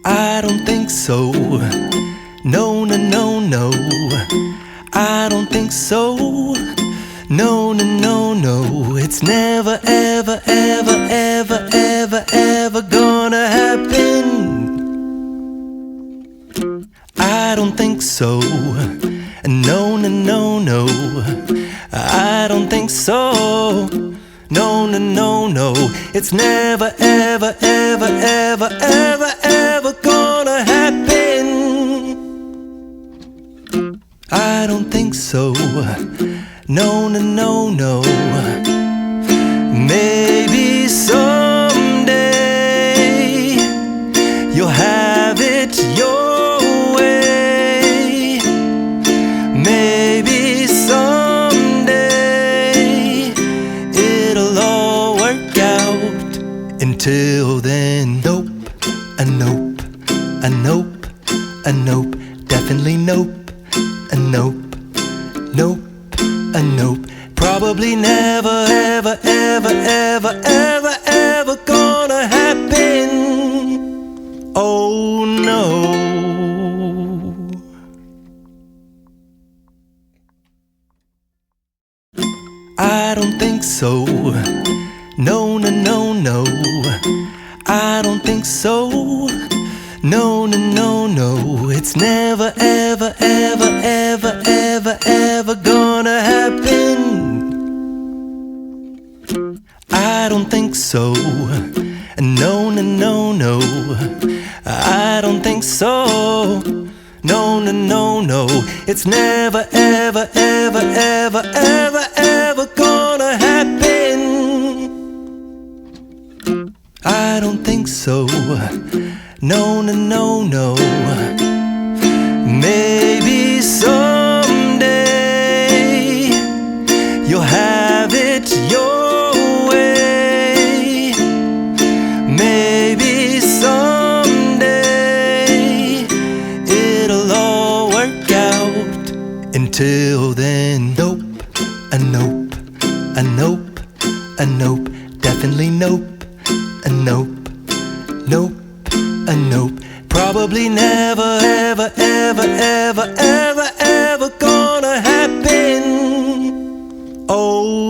I don't think so. No, no, no, no. I don't think so. No, no, no, no. It's never, ever, ever, ever, ever, ever gonna happen. I don't think so. No, no, no, no. I don't think so. No, no, no, no. It's never, ever, ever, ever, ever, ever gonna happen. I don't think so. No, no, no, no. Maybe someday you'll have it your way. Maybe someday it'll all work out. Until then, nope, a nope, a nope, a nope, definitely nope, a nope, nope, a nope. Probably never, ever, ever, ever, ever, ever gonna happen. Oh no. I don't think so. No, no, no, no. I don't think so. No, no, no, no. It's never, ever, ever, ever, ever, ever gonna happen. I don't think so. No, no, no, no. I don't think so. No, no, no, no. It's never, ever, ever, ever, ever, ever gonna happen. I don't think so. No, no, no, no. Maybe someday you'll have it your way. Maybe someday it'll all work out. Until then, nope, a nope, a nope, a nope, definitely nope, a nope, nope, a nope. Probably never, ever, ever, ever, ever, ever gonna happen. Oh